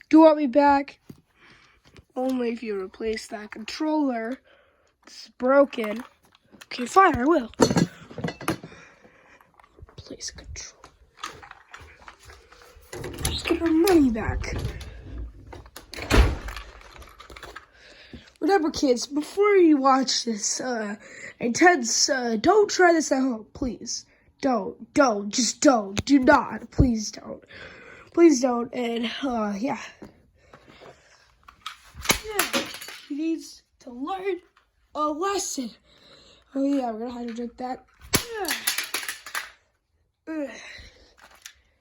Do you want me back? Only if you replace that controller. It's broken. Okay, fine, I will. Replace controller. Just get our money back. Remember, kids, before you watch this intense, don't try this at home, please. Don't, just don't. Do not, please don't. Please don't, and, yeah. He needs to learn a lesson. Oh, yeah, we're gonna have to drink that.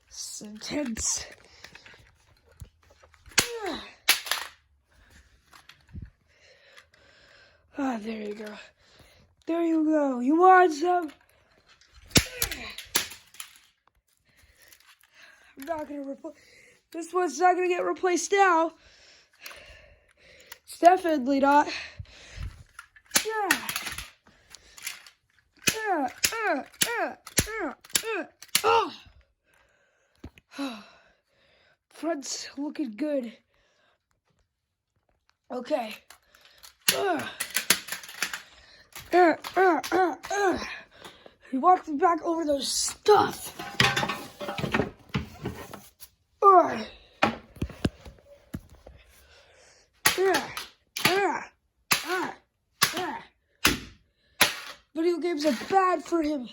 It's intense. Ah, there you go. There you go. You want some? I'm not gonna replace. This one's not gonna get replaced now. It's definitely not. Front's looking good. Okay. He walked me back over those stuff. Video games are bad for him.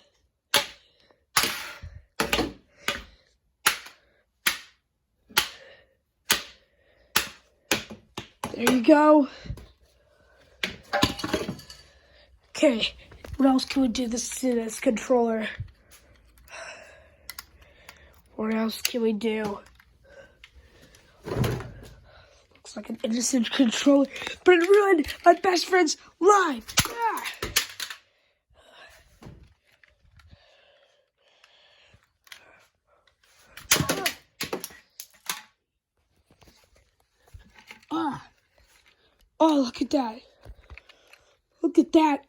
There you go. Okay, what else can we do to this controller? What else can we do? Looks like an innocent controller, but it ruined my best friend's life. Oh, look at that. Look at that.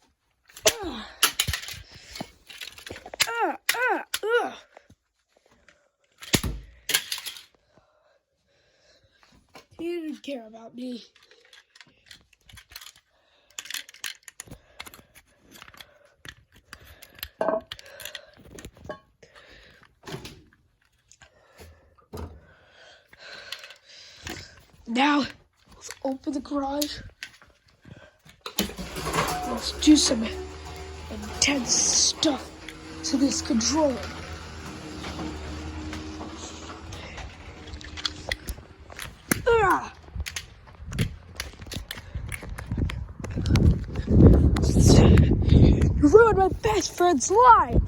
He didn't care about me. Now, let's open the garage. Let's do some intense stuff to this controller. You ruined my best friend's life.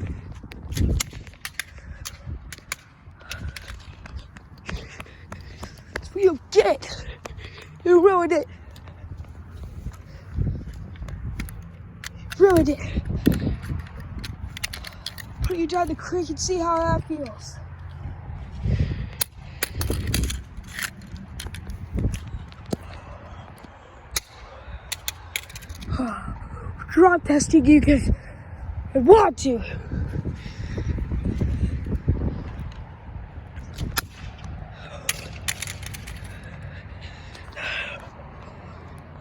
That's what you get. You ruined it. Ruined it. Put you down the creek and see how that feels. Drop testing you because I want to.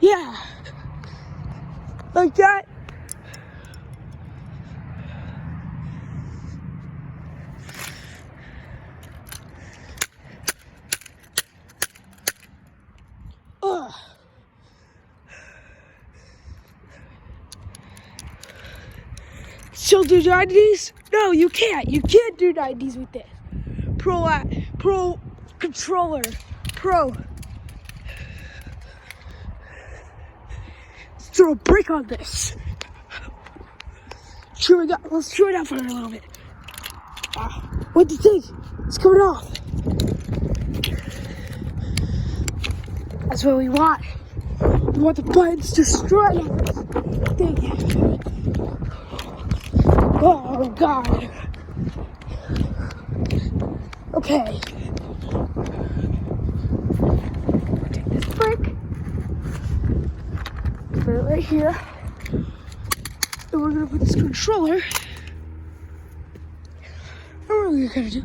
Yeah. Like that. Still do 90s? No, you can't. You can't do 90s with this. Pro controller. Pro. Let's throw a break on this. Let's chew it out for a little bit. What do you think? It's coming off. That's what we want. We want the buttons destroyed on this thing. Oh, God. Okay. Take this brick. Put it right here. And we're going to put this controller. And what are we going to do?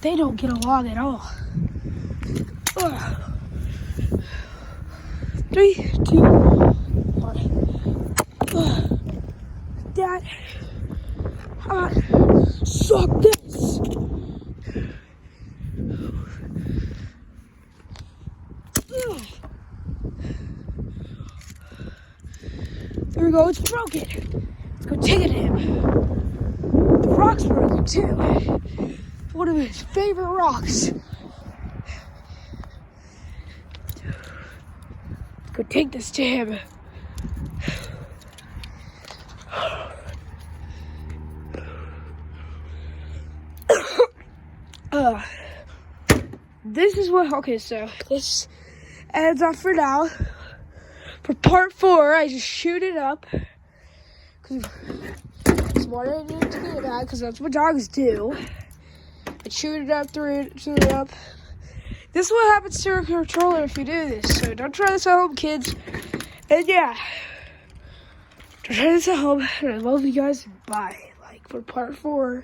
they don't get along at all. 3, 2, 1. Dad, hot, suck this. There we go, it's broken. Let's go take it to him. The rock's broken too. One of his favorite rocks. Let's go take this to him. This is what, okay, so this ends off for now. For part 4, I just shoot it up. Because it's what I need to do that, because that's what dogs do. I shoot it up, throw it up. This is what happens to a controller if you do this. So don't try this at home, kids. And yeah, don't try this at home. And I love you guys. Bye. Like for part 4.